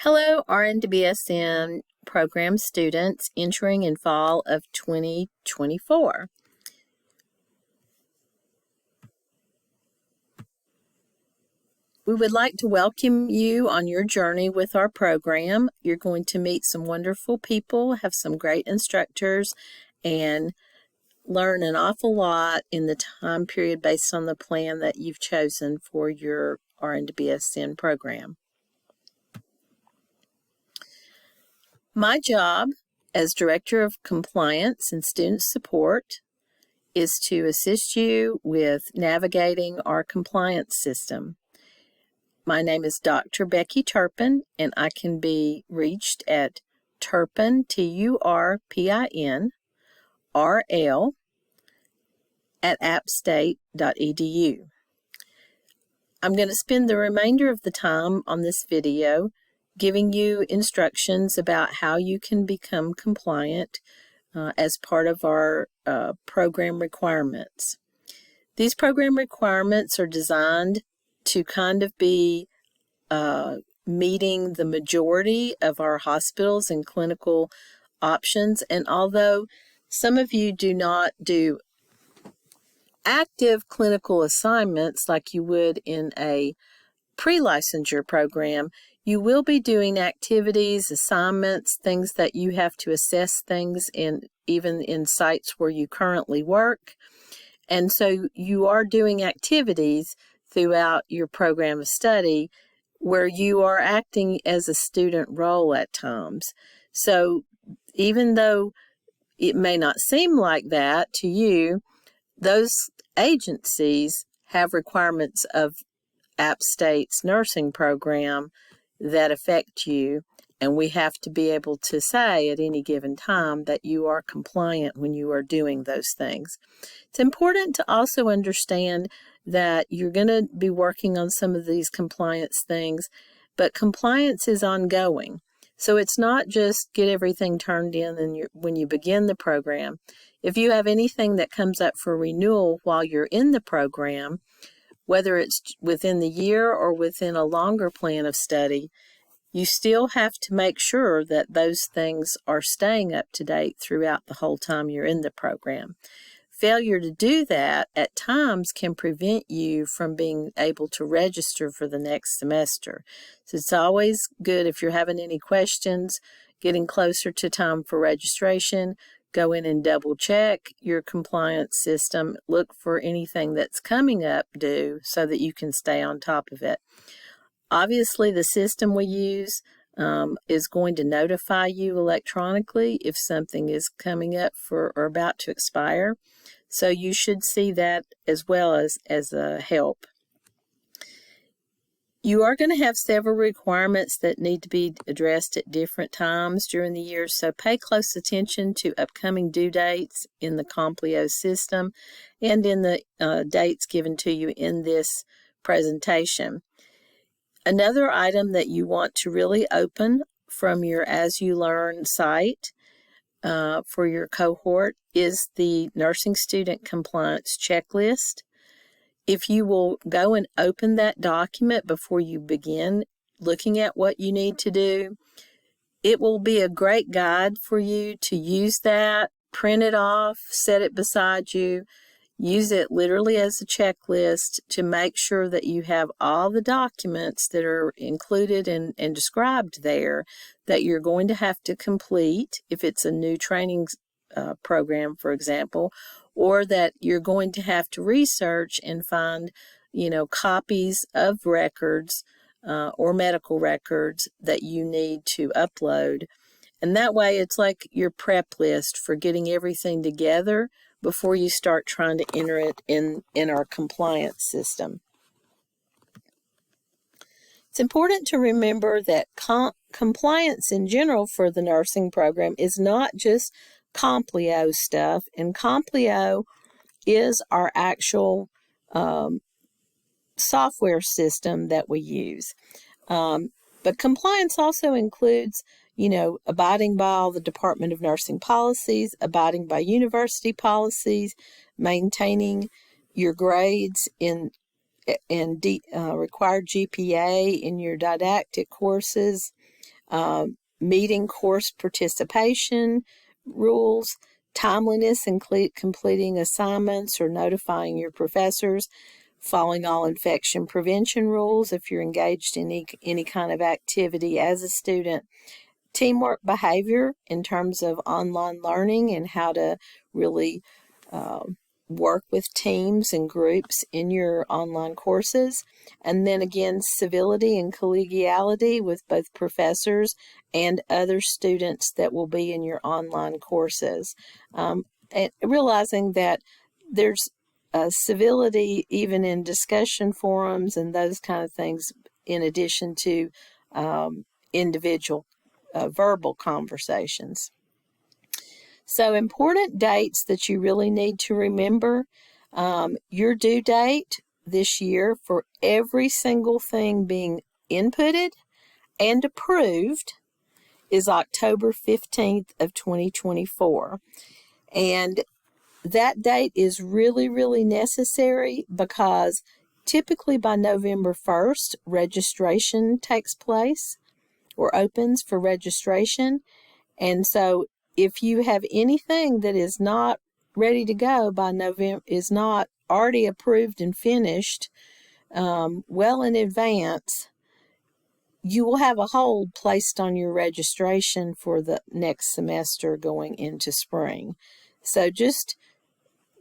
Hello, RN to BSN program students entering in fall of 2024. We would like to welcome you on your journey with our program. You're going to meet some wonderful people, have some great instructors, and learn an awful lot in the time period based on the plan that you've chosen for your RN to BSN program. My job as Director of Compliance and Student Support is to assist you with navigating our compliance system. My name is Dr. Becky Turpin, and I can be reached at Turpin, Turpin, RL, at appstate.edu. I'm going to spend the remainder of the time on this video giving you instructions about how you can become compliant as part of our program requirements. These program requirements are designed to kind of be meeting the majority of our hospitals and clinical options. And although some of you do not do active clinical assignments like you would in a pre-licensure program, you will be doing activities, assignments, things that you have to assess things in, even in sites where you currently work. And so you are doing activities throughout your program of study where you are acting as a student role at times. So even though it may not seem like that to you, those agencies have requirements of App State's nursing program that affect you, and we have to be able to say at any given time that you are compliant when you are doing those things. It's important to also understand that you're going to be working on some of these compliance things, but compliance is ongoing. So it's not just get everything turned in when you begin the program. If you have anything that comes up for renewal while you're in the program, whether it's within the year or within a longer plan of study, you still have to make sure that those things are staying up to date throughout the whole time you're in the program. Failure to do that at times can prevent you from being able to register for the next semester. So it's always good, if you're having any questions, getting closer to time for registration, go in and double check your compliance system, look for anything that's coming up due so that you can stay on top of it. Obviously, the system we use is going to notify you electronically if something is coming up for or about to expire. So you should see that as well as a help. You are going to have several requirements that need to be addressed at different times during the year, so pay close attention to upcoming due dates in the Complio system and in the dates given to you in this presentation. Another item that you want to really open from your As You Learn site for your cohort is the Nursing Student Compliance Checklist. If you will go and open that document before you begin looking at what you need to do, it will be a great guide for you to use that, print it off, set it beside you, use it literally as a checklist to make sure that you have all the documents that are included and described there that you're going to have to complete if it's a new training program, for example, or that you're going to have to research and find, copies of records or medical records that you need to upload. And that way it's like your prep list for getting everything together before you start trying to enter it in our compliance system. It's important to remember that compliance in general for the nursing program is not just Complio stuff, and Complio is our actual software system that we use. But compliance also includes, abiding by all the Department of Nursing policies, abiding by university policies, maintaining your grades and required GPA in your didactic courses, meeting course participation rules, timeliness in completing assignments or notifying your professors, following all infection prevention rules if you're engaged in any kind of activity as a student, teamwork behavior in terms of online learning and how to really work with teams and groups in your online courses. And then again, civility and collegiality with both professors and other students that will be in your online courses. And realizing that there's civility even in discussion forums and those kind of things, in addition to individual verbal conversations. So important dates that you really need to remember. Your due date this year for every single thing being inputted and approved is October 15th of 2024. And that date is really, really necessary because typically by November 1st, registration takes place or opens for registration. And so if you have anything that is not ready to go by November, is not already approved and finished well in advance, you will have a hold placed on your registration for the next semester going into spring. So just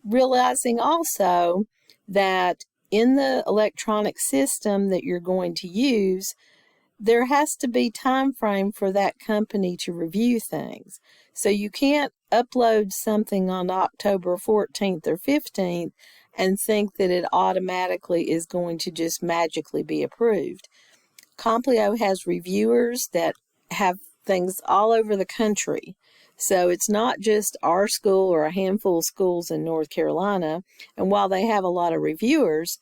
realizing also that in the electronic system that you're going to use, there has to be time frame for that company to review things. So you can't upload something on October 14th or 15th and think that it automatically is going to just magically be approved. Complio has reviewers that have things all over the country. So it's not just our school or a handful of schools in North Carolina. And while they have a lot of reviewers,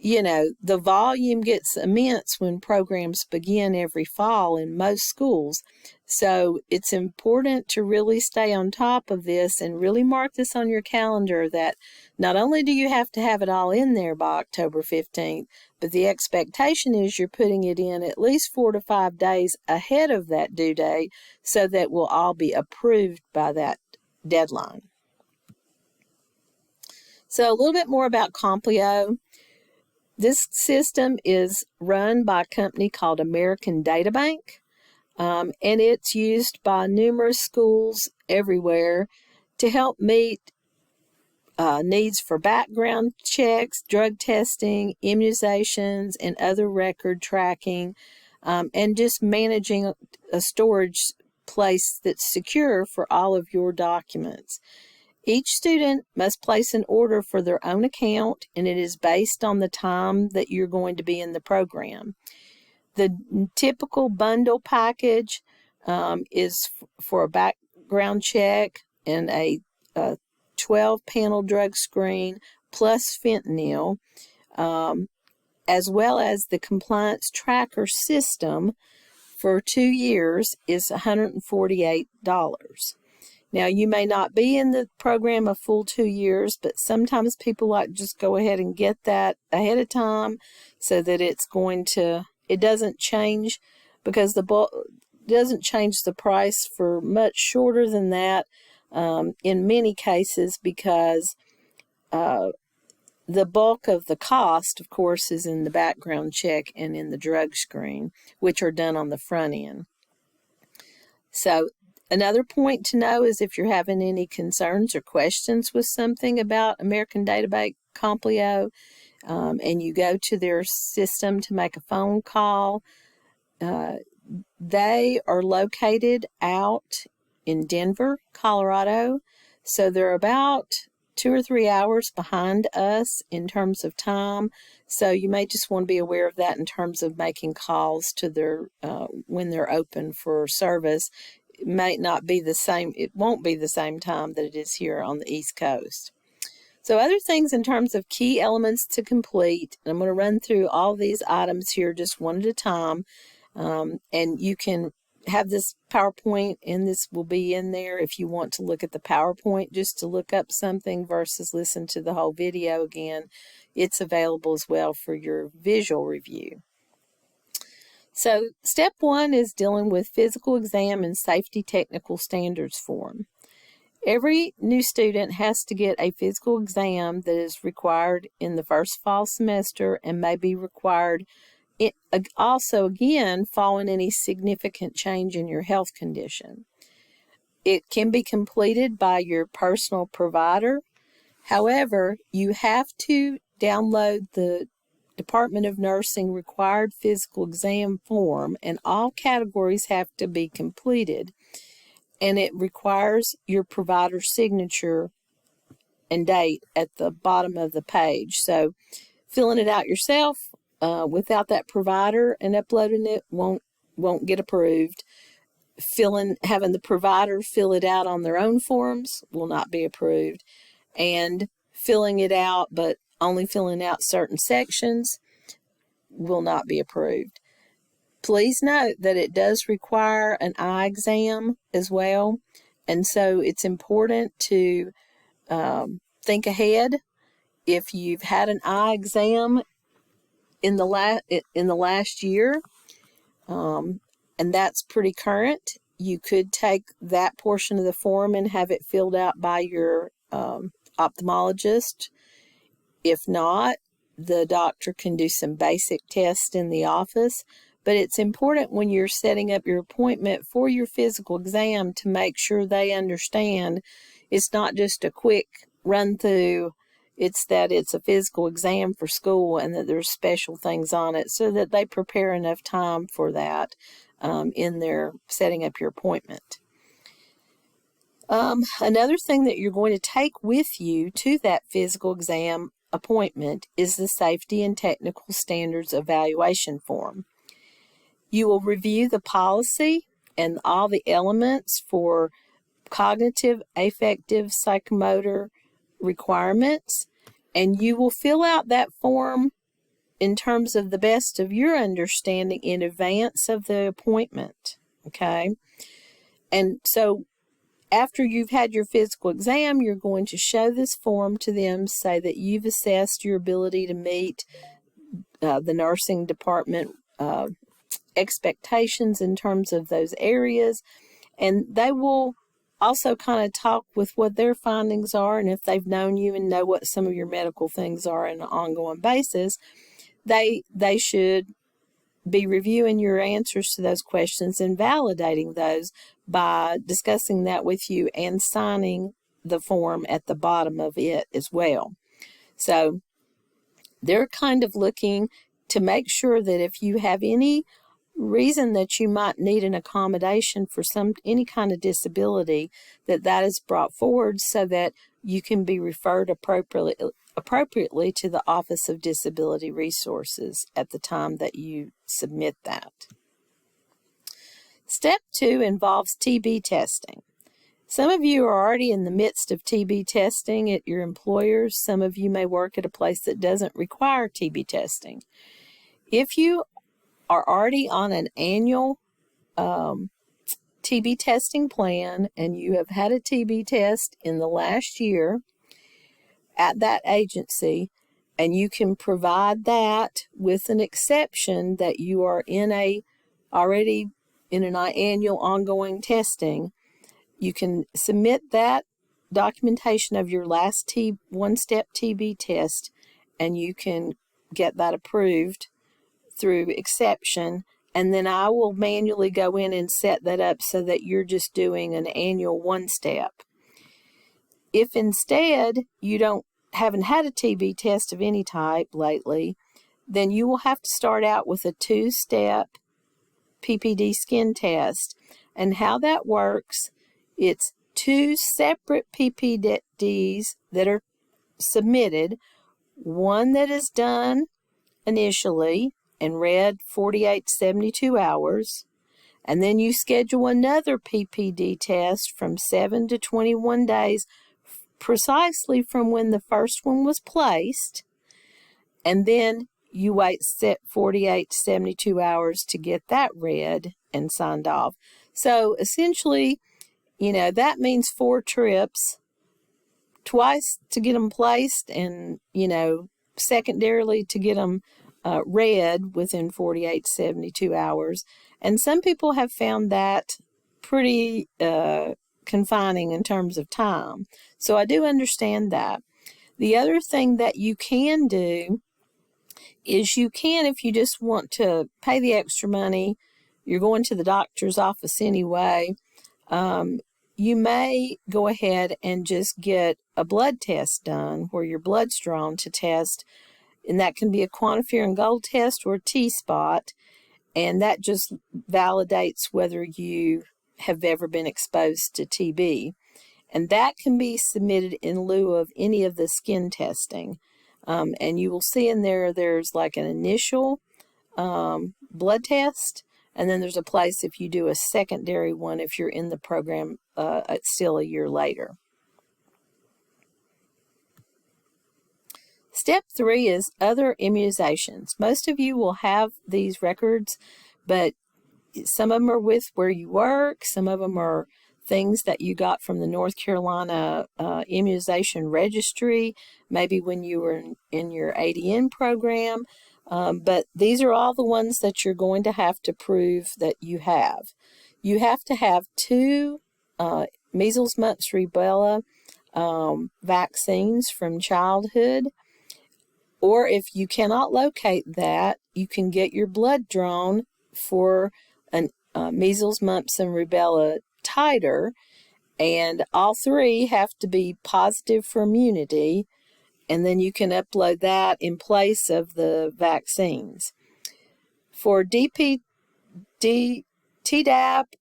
you know, the volume gets immense when programs begin every fall in most schools. So it's important to really stay on top of this and really mark this on your calendar that not only do you have to have it all in there by October 15th, but the expectation is you're putting it in at least 4 to 5 days ahead of that due date so that will all be approved by that deadline. So a little bit more about Complio. This system is run by a company called American Databank, and it's used by numerous schools everywhere to help meet needs for background checks, drug testing, immunizations, and other record tracking, and just managing a storage place that's secure for all of your documents. Each student must place an order for their own account, and it is based on the time that you're going to be in the program. The typical bundle package is for a background check and a 12-panel drug screen plus fentanyl, as well as the compliance tracker system for 2 years is $148. Now, you may not be in the program a full 2 years, but sometimes people like to just go ahead and get that ahead of time so that it doesn't change, because doesn't change the price for much shorter than that in many cases, because the bulk of the cost, of course, is in the background check and in the drug screen, which are done on the front end. So another point to know is if you're having any concerns or questions with something about American Databank Complio, and you go to their system to make a phone call, they are located out in Denver, Colorado. So they're about 2 or 3 hours behind us in terms of time. So you may just want to be aware of that in terms of making calls to their when they're open for service. It might not be the same. It won't be the same time that it is here on the East Coast. So other things in terms of key elements to complete, and I'm going to run through all these items here just one at a time, and you can have this PowerPoint, and this will be in there if you want to look at the PowerPoint just to look up something versus listen to the whole video again. It's available as well for your visual review. So step 1 is dealing with physical exam and safety technical standards form. Every new student has to get a physical exam that is required in the first fall semester and may be required also again following any significant change in your health condition. It can be completed by your personal provider. However, you have to download the Department of Nursing required physical exam form, and all categories have to be completed, and it requires your provider's signature and date at the bottom of the page. So filling it out yourself without that provider and uploading it won't get approved. Having the provider fill it out on their own forms will not be approved, and filling it out but only filling out certain sections will not be approved. Please note that it does require an eye exam as well, and so it's important to think ahead. If you've had an eye exam in the last year, and that's pretty current, you could take that portion of the form and have it filled out by your ophthalmologist. If not, the doctor can do some basic tests in the office. But it's important when you're setting up your appointment for your physical exam to make sure they understand it's not just a quick run through, it's that it's a physical exam for school and that there's special things on it so that they prepare enough time for that in their setting up your appointment. Another thing that you're going to take with you to that physical exam appointment is the Safety and Technical Standards Evaluation Form. You will review the policy and all the elements for cognitive, affective, psychomotor requirements, and you will fill out that form in terms of the best of your understanding in advance of the appointment, okay? And so after you've had your physical exam, you're going to show this form to them, say that you've assessed your ability to meet the nursing department expectations in terms of those areas, and they will also kind of talk with what their findings are, and if they've known you and know what some of your medical things are on an ongoing basis, they should be reviewing your answers to those questions and validating those by discussing that with you and signing the form at the bottom of it as well. So they're kind of looking to make sure that if you have any reason that you might need an accommodation for any kind of disability, that is brought forward so that you can be referred appropriately to the Office of Disability Resources at the time that you submit that. Step 2 involves TB testing. Some of you are already in the midst of TB testing at your employers. Some of you may work at a place that doesn't require TB testing. If you are already on an annual TB testing plan and you have had a TB test in the last year at that agency, and you can provide that with an exception that you are already in an annual ongoing testing, you can submit that documentation of your last one-step TB test, and you can get that approved through exception, and then I will manually go in and set that up so that you're just doing an annual one-step. If instead you haven't had a TB test of any type lately, then you will have to start out with a 2-step PPD skin test. And how that works, it's 2 separate PPDs that are submitted, one that is done initially and read 48 to 72 hours, and then you schedule another PPD test from 7 to 21 days precisely from when the first one was placed, and then you wait 48 to 72 hours to get that read and signed off. So essentially, that means 4 trips, twice to get them placed and, secondarily to get them red within 48 to 72 hours. And some people have found that pretty confining in terms of time. So I do understand that. The other thing that you can do is you can, if you just want to pay the extra money, you're going to the doctor's office anyway, you may go ahead and just get a blood test done where your blood's drawn to test, and that can be a quantiferin gold test or a T-spot, and that just validates whether you have ever been exposed to TB. And that can be submitted in lieu of any of the skin testing. And you will see in there, there's like an initial blood test, and then there's a place if you do a secondary one if you're in the program still a year later. Step 3 is other immunizations. Most of you will have these records, but some of them are with where you work, some of them are things that you got from the North Carolina immunization registry, maybe when you were in your ADN program, but these are all the ones that you're going to have to prove that you have. You have to have 2 measles, mumps, rubella vaccines from childhood, or if you cannot locate that, you can get your blood drawn for an measles, mumps, and rubella titer, and all 3 have to be positive for immunity, and then you can upload that in place of the vaccines. For Tdap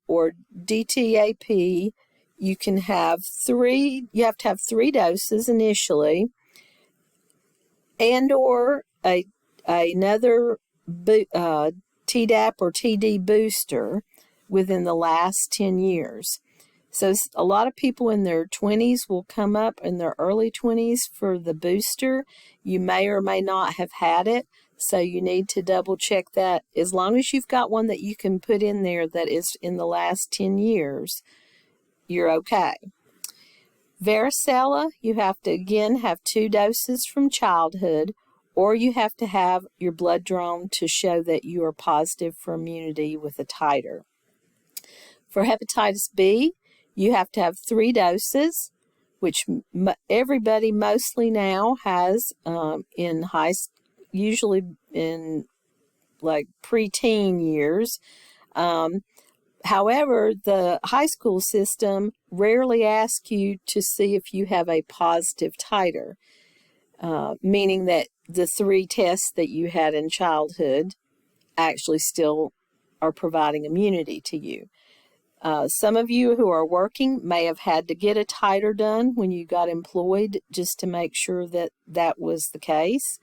or DTaP, you can have 3, you have to have 3 doses initially, and or another Tdap or TD booster within the last 10 years. So a lot of people in their 20s will come up in their early 20s for the booster. You may or may not have had it, so you need to double check that. As long as you've got one that you can put in there that is in the last 10 years, you're okay. Varicella, you have to again have 2 doses from childhood, or you have to have your blood drawn to show that you are positive for immunity with a titer. For hepatitis B, you have to have 3 doses, which everybody mostly now has in usually in like preteen years. However, the high school system rarely asks you to see if you have a positive titer, meaning that the 3 tests that you had in childhood actually still are providing immunity to you. Some of you who are working may have had to get a titer done when you got employed just to make sure that that was the case.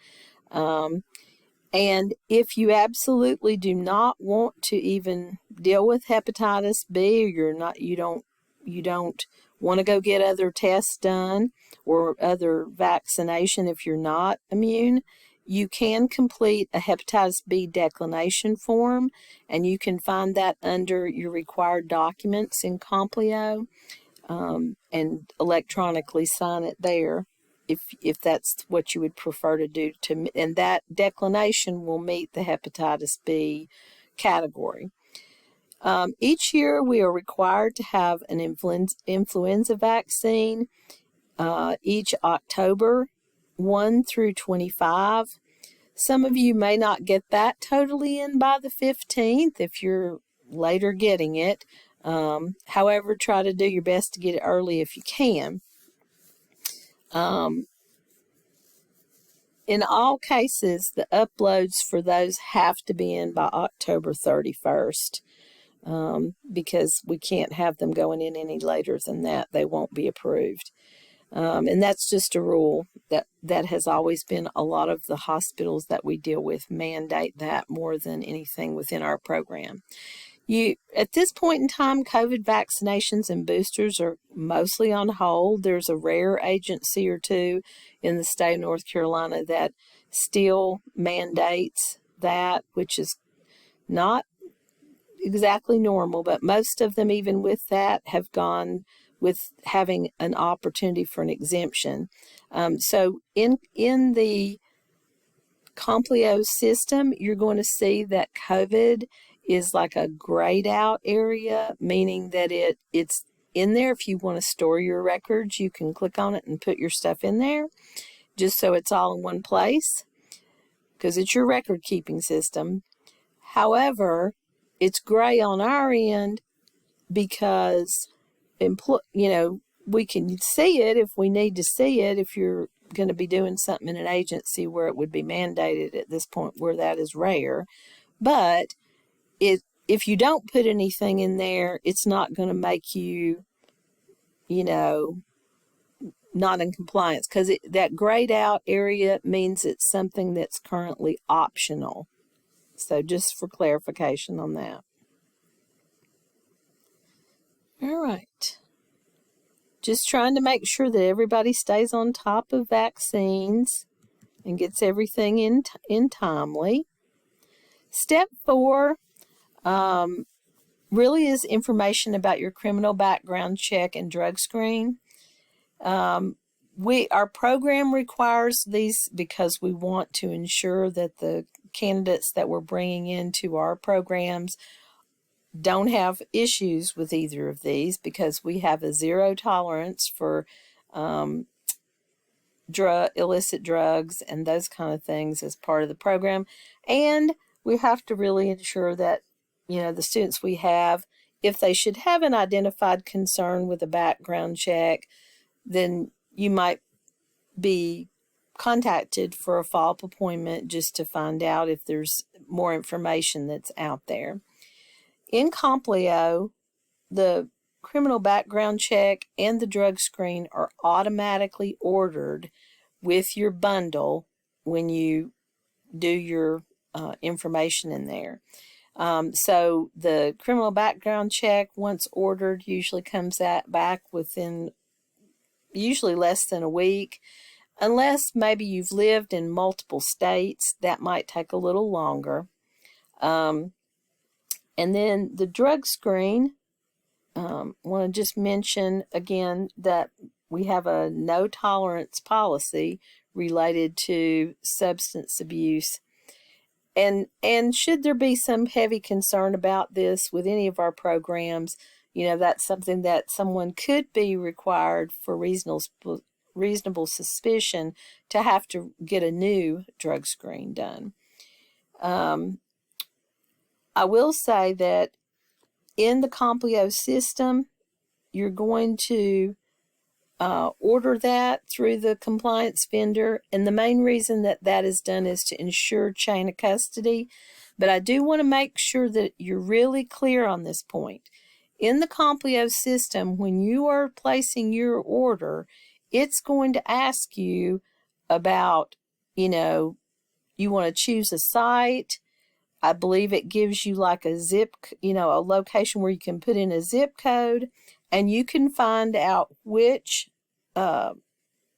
And if you absolutely do not want to even deal with hepatitis B, or you don't want to go get other tests done or other vaccination if you're not immune, you can complete a hepatitis B declination form, and you can find that under your required documents in Complio, and electronically sign it there if that's what you would prefer to do. And that declination will meet the hepatitis B category. Each year we are required to have an influenza vaccine each October 1 through 25. Some of you may not get that totally in by the 15th if you're later getting it. However, try to do your best to get it early if you can. In all cases, the uploads for those have to be in by October 31st, because we can't have them going in any later than that. They won't be approved. And that's just a rule that has always been. A lot of the hospitals that we deal with mandate that more than anything within our program. At this point in time, COVID vaccinations and boosters are mostly on hold. There's a rare agency or 2 in the state of North Carolina that still mandates that, which is not exactly normal, but most of them, even with that, have gone with having an opportunity for an exemption. So in the Complio system, you're going to see that COVID is like a grayed out area, meaning that it's in there. If you want to store your records, you can click on it and put your stuff in there, just so it's all in one place, because it's your record keeping system. However, it's gray on our end because we can see it if we need to see it, if you're going to be doing something in an agency where it would be mandated at this point, where that is rare. But if you don't put anything in there, it's not going to make you, not in compliance, because that grayed out area means it's something that's currently optional. So just for clarification on that. All right. Just trying to make sure that everybody stays on top of vaccines and gets everything in timely. Step 4 really is information about your criminal background check and drug screen. Our program requires these because we want to ensure that the candidates that we're bringing into our programs don't have issues with either of these, because we have a zero tolerance for illicit drugs and those kind of things as part of the program. And we have to really ensure that, the students we have, if they should have an identified concern with a background check, then you might be contacted for a follow-up appointment just to find out if there's more information that's out there. In Complio, the criminal background check and the drug screen are automatically ordered with your bundle when you do your information in there. So the criminal background check, once ordered, usually comes back within usually less than a week. Unless maybe you've lived in multiple states, that might take a little longer. And then the drug screen, want to just mention again that we have a no tolerance policy related to substance abuse. And should there be some heavy concern about this with any of our programs, that's something that someone could be required for reasonable suspicion to have to get a new drug screen done. I will say that in the Complio system, you're going to order that through the compliance vendor. And the main reason that is done is to ensure chain of custody. But I do want to make sure that you're really clear on this point. In the Complio system, when you are placing your order, it's going to ask you about, you want to choose a site. I believe it gives you like a a location where you can put in a zip code, and you can find out which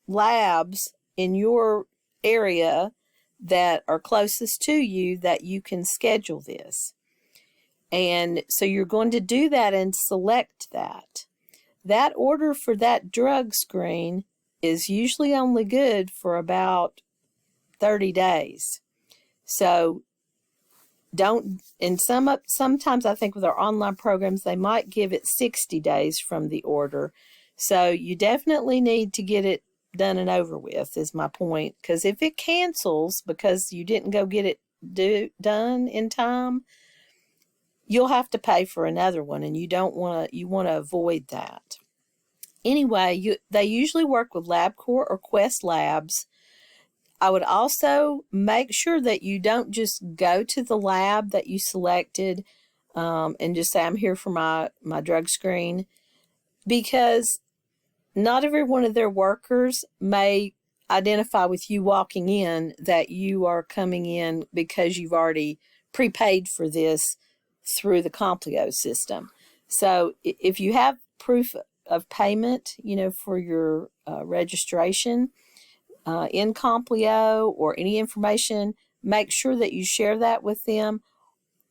labs in your area that are closest to you that you can schedule this. And so you're going to do that and select that. That order for that drug screen is usually only good for about 30 days. So sometimes I think with our online programs, they might give it 60 days from the order. So you definitely need to get it done and over with, is my point. Because if it cancels because you didn't go get it done in time, you'll have to pay for another one, and you want to avoid that. Anyway, they usually work with LabCorp or Quest Labs. I would also make sure that you don't just go to the lab that you selected and just say, I'm here for my drug screen, because not every one of their workers may identify with you walking in that you are coming in because you've already prepaid for this through the Complio system. So if you have proof of payment, for your registration in Complio or any information, make sure that you share that with them,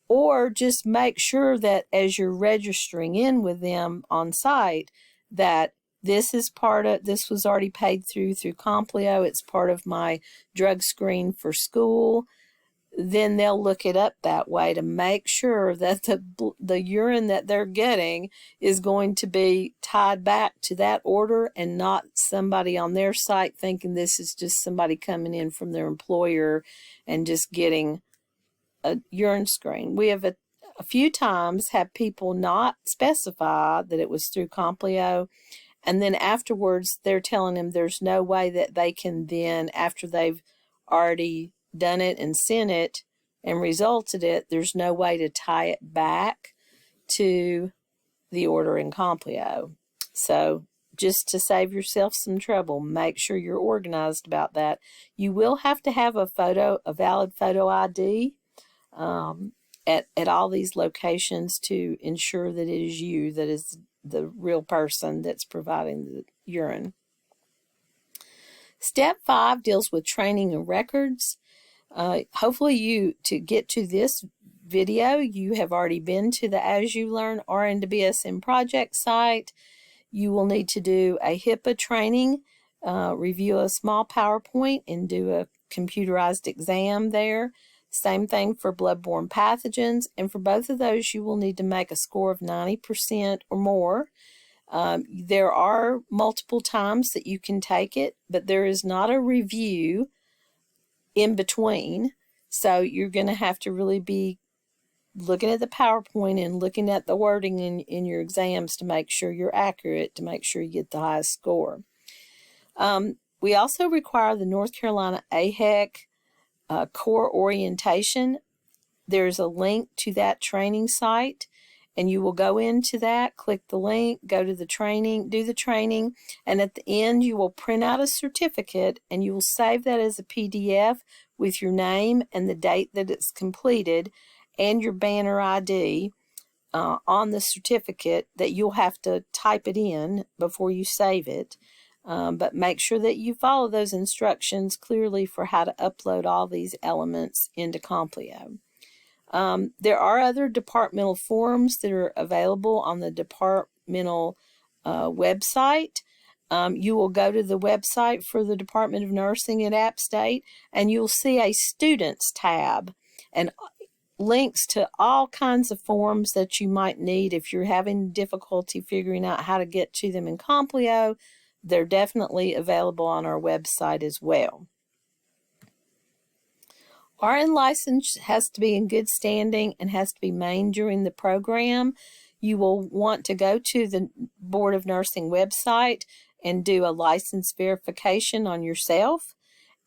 or just make sure that as you're registering in with them on site, that this was already paid through Complio. It's part of my drug screen for school. Then they'll look it up that way to make sure that the urine that they're getting is going to be tied back to that order and not somebody on their site thinking this is just somebody coming in from their employer and just getting a urine screen. We have a few times had people not specify that it was through Complio, and then afterwards they're telling them there's no way that they can then, after they've already done it and sent it and resulted it, there's no way to tie it back to the order in Complio. So just to save yourself some trouble, make sure you're organized about that. You will have to have a valid photo ID at all these locations to ensure that it is you that is the real person that's providing the urine. Step 5 deals with training and records. Hopefully to get to this video, you have already been to the As You Learn RN to BSN project site. You will need to do a HIPAA training, review a small PowerPoint, and do a computerized exam there. Same thing for bloodborne pathogens, and for both of those you will need to make a score of 90% or more. There are multiple times that you can take it, but there is not a review in between, so you're going to have to really be looking at the PowerPoint and looking at the wording in your exams to make sure you're accurate, to make sure you get the highest score. We also require the North Carolina AHEC core orientation. There's a link to that training site, and you will go into that, click the link, go to the training, do the training, and at the end you will print out a certificate and you will save that as a PDF with your name and the date that it's completed and your banner ID on the certificate that you'll have to type it in before you save it. But make sure that you follow those instructions clearly for how to upload all these elements into Complio. There are other departmental forms that are available on the departmental website. You will go to the website for the Department of Nursing at App State, and you'll see a Students tab and links to all kinds of forms that you might need if you're having difficulty figuring out how to get to them in Complio. They're definitely available on our website as well. RN license has to be in good standing and has to be maintained during the program. You will want to go to the Board of Nursing website and do a license verification on yourself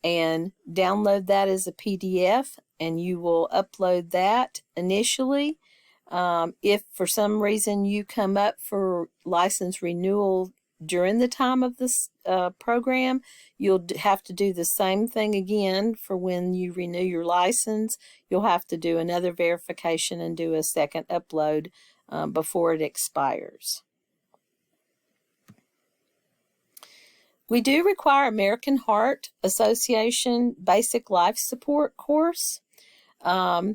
and download that as a PDF, and you will upload that initially. If for some reason you come up for license renewal during the time of this program, you'll have to do the same thing again for when you renew your license. You'll have to do another verification and do a second upload before it expires. We do require American Heart Association Basic Life Support course. I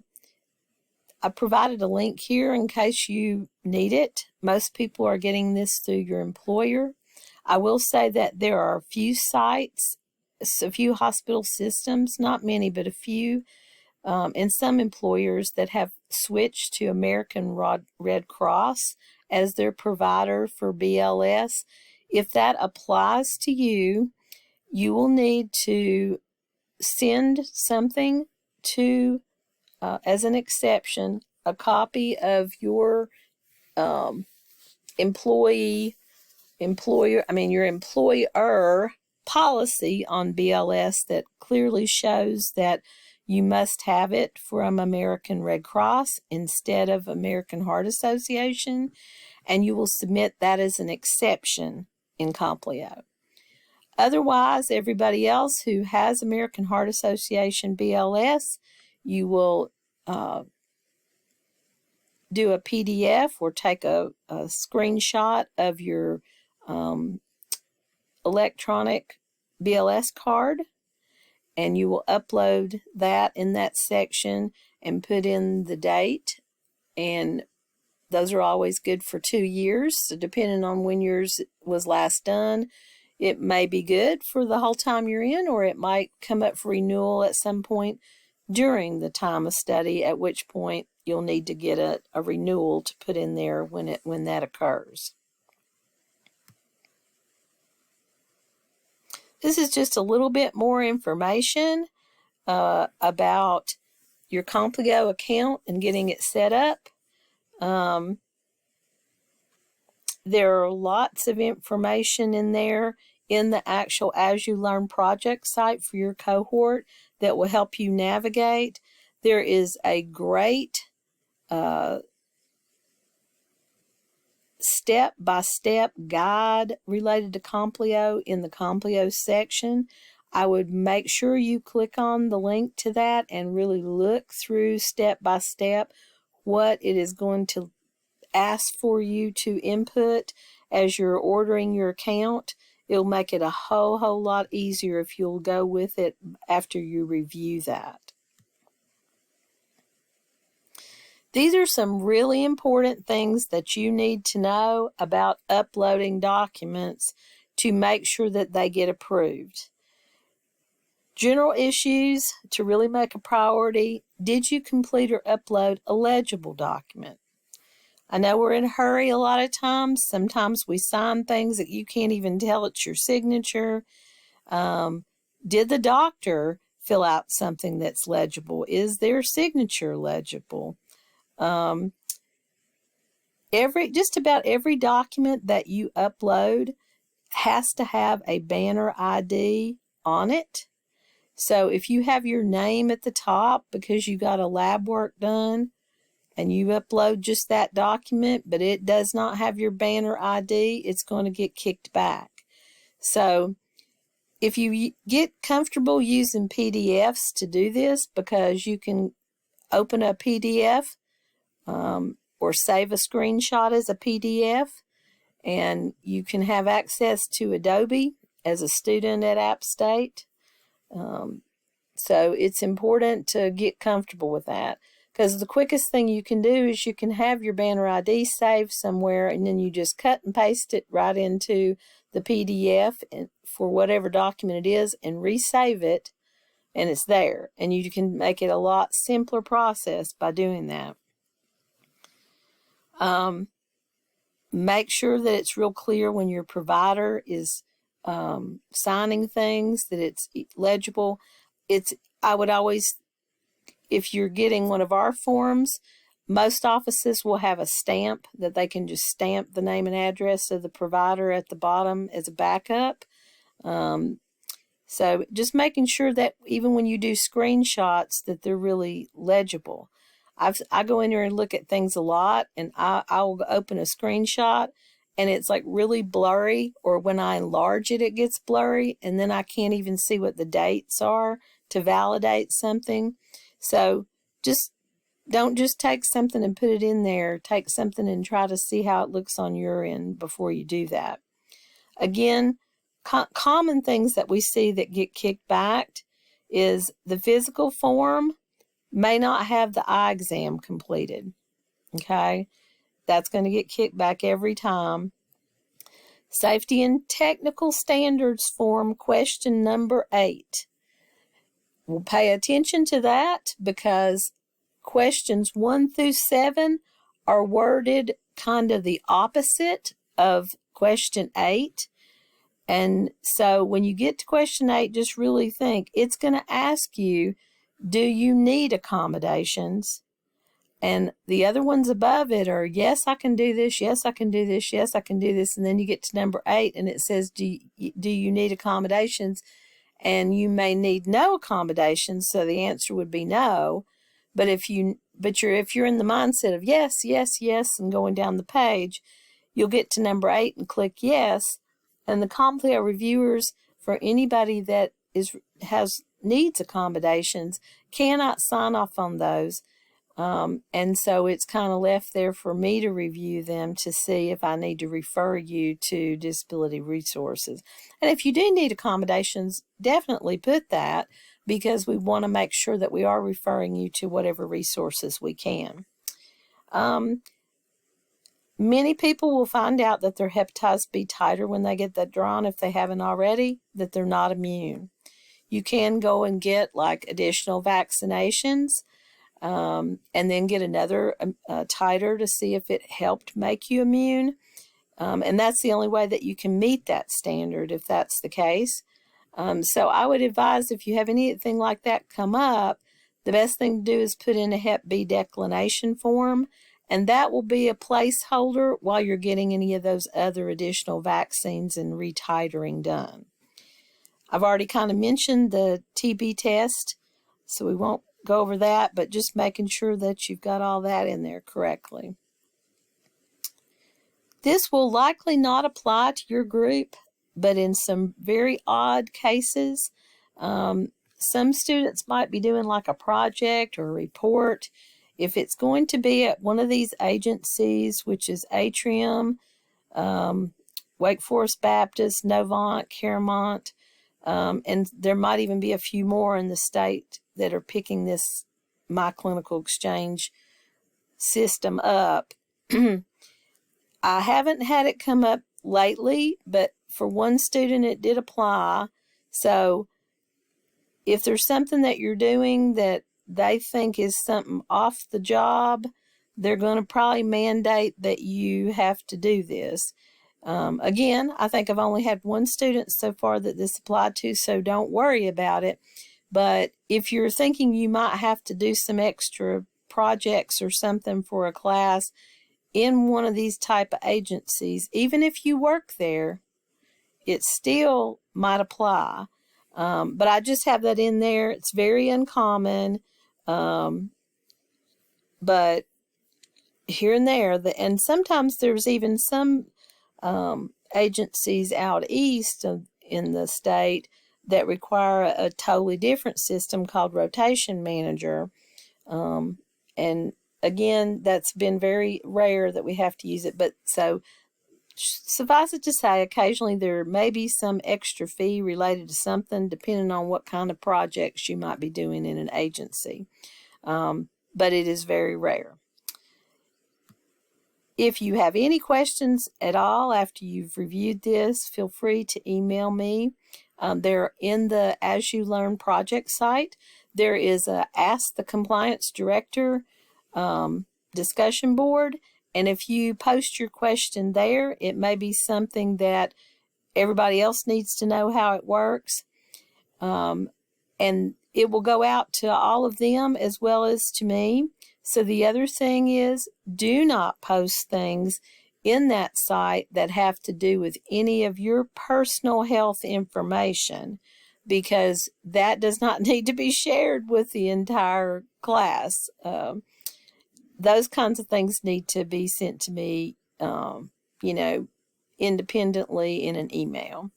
provided a link here in case you need it. Most people are getting this through your employer. I will say that there are a few sites, a few hospital systems, not many, but a few, and some employers that have switched to American Red Cross as their provider for BLS. If that applies to you, you will need to send something to as an exception, a copy of your your employer policy on BLS that clearly shows that you must have it from American Red Cross instead of American Heart Association, and you will submit that as an exception in Complio. Otherwise, everybody else who has American Heart Association BLS, you will do a PDF or take a screenshot of your electronic BLS card, and you will upload that in that section and put in the date and Those are always good for 2 years. So depending on when yours was last done, it may be good for the whole time you're in, or it might come up for renewal at some point during the time of study, at which point you'll need to get a renewal to put in there when that occurs. This is just a little bit more information about your Complio account and getting it set up. There are lots of information in there in the actual As You Learn project site for your cohort that will help you navigate. There is a great step-by-step guide related to Complio in the Complio section. I would make sure you click on the link to that and really look through step-by-step what it is going to ask for you to input as you're ordering your account. It'll make it a whole lot easier if you'll go with it after you review that. These are some really important things that you need to know about uploading documents to make sure that they get approved. General issues to really make a priority. Did you complete or upload a legible document? I know we're in a hurry a lot of times. Sometimes we sign things that you can't even tell it's your signature. Did the doctor fill out something that's legible? Is their signature legible? Just about every document that you upload has to have a banner ID on it. So if you have your name at the top because you got a lab work done, and you upload just that document, but it does not have your banner ID, it's going to get kicked back. So if you get comfortable using PDFs to do this, because you can open a PDF or save a screenshot as a PDF, and you can have access to Adobe as a student at App State. So it's important to get comfortable with that. Because the quickest thing you can do is you can have your banner ID saved somewhere, and then you just cut and paste it right into the PDF for whatever document it is and resave it, and it's there. And you can make it a lot simpler process by doing that. Make sure that it's real clear when your provider is signing things, that it's legible. I would always, if you're getting one of our forms, most offices will have a stamp that they can just stamp the name and address of the provider at the bottom as a backup. So just making sure that even when you do screenshots that they're really legible. I go in here and look at things a lot, and I'll open a screenshot and it's like really blurry, or when I enlarge it, it gets blurry, and then I can't even see what the dates are to validate something. So don't just take something and put it in there. Take something and try to see how it looks on your end before you do that. Again, common things that we see that get kicked back is the physical form may not have the eye exam completed. Okay, that's going to get kicked back every time. Safety and Technical Standards form question number 8. We'll pay attention to that because questions 1 through 7 are worded kind of the opposite of question 8. And so when you get to question 8, just really think, it's going to ask you, do you need accommodations? And the other ones above it are, yes, I can do this, yes, I can do this, yes, I can do this. And then you get to number 8 and it says, do you need accommodations? And you may need no accommodations, so the answer would be no. But if you're in the mindset of yes, yes, yes, and going down the page, you'll get to number 8 and click yes. And the Complio reviewers, for anybody that needs accommodations, cannot sign off on those. And so it's kind of left there for me to review them to see if I need to refer you to disability resources. And if you do need accommodations, definitely put that, because we want to make sure that we are referring you to whatever resources we can. Many people will find out that their hepatitis B titer when they get that drawn, if they haven't already, that they're not immune. You can go and get like additional vaccinations, and then get another titer to see if it helped make you immune. And that's the only way that you can meet that standard if that's the case. So I would advise, if you have anything like that come up, the best thing to do is put in a Hep B declination form, and that will be a placeholder while you're getting any of those other additional vaccines and retitering done. I've already kind of mentioned the TB test, so we won't go over that, but just making sure that you've got all that in there correctly. This will likely not apply to your group, but in some very odd cases, some students might be doing like a project or a report. If it's going to be at one of these agencies, which is Atrium, Wake Forest Baptist, Novant, Claremont, and there might even be a few more in the state that are picking this My Clinical Exchange system up. I haven't had it come up lately, but for one student it did apply. So if there's something that you're doing that they think is something off the job, they're going to probably mandate that you have to do this. Again, I think I've only had one student so far that this applied to, so don't worry about it. But if you're thinking you might have to do some extra projects or something for a class in one of these type of agencies, even if you work there, it still might apply. But I just have that in there. It's very uncommon, but here and there, and sometimes there's even some agencies out east in the state that require a totally different system called rotation manager. And again, that's been very rare that we have to use it. But so suffice it to say, occasionally there may be some extra fee related to something, depending on what kind of projects you might be doing in an agency. But it is very rare. If you have any questions at all after you've reviewed this, feel free to email me. They're in the As You Learn project site. There is a Ask the Compliance Director discussion board, and if you post your question there, it may be something that everybody else needs to know how it works. And it will go out to all of them as well as to me. So the other thing is, do not post things in that site that have to do with any of your personal health information, because that does not need to be shared with the entire class. Those kinds of things need to be sent to me, independently in an email.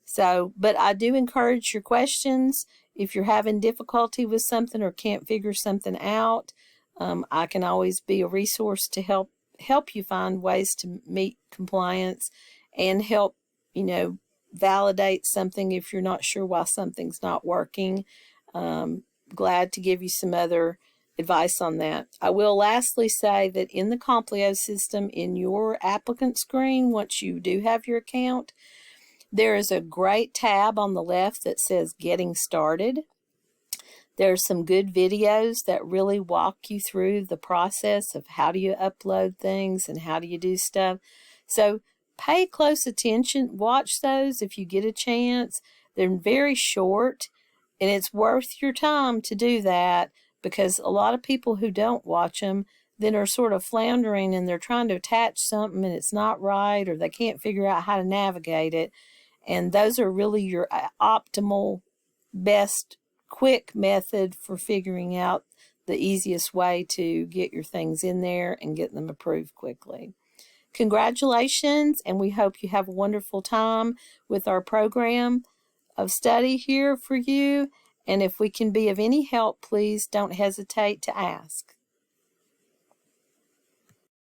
So, but I do encourage your questions. If you're having difficulty with something or can't figure something out, I can always be a resource to help you find ways to meet compliance and help, validate something if you're not sure why something's not working. Glad to give you some other advice on that. I will lastly say that in the Complio system, in your applicant screen, once you do have your account, there is a great tab on the left that says Getting Started. There's some good videos that really walk you through the process of how do you upload things and how do you do stuff. So pay close attention. Watch those if you get a chance. They're very short, and it's worth your time to do that, because a lot of people who don't watch them then are sort of floundering and they're trying to attach something and it's not right, or they can't figure out how to navigate it. And those are really your optimal, best, quick method for figuring out the easiest way to get your things in there and get them approved quickly. Congratulations, and we hope you have a wonderful time with our program of study here for you. And if we can be of any help, please don't hesitate to ask.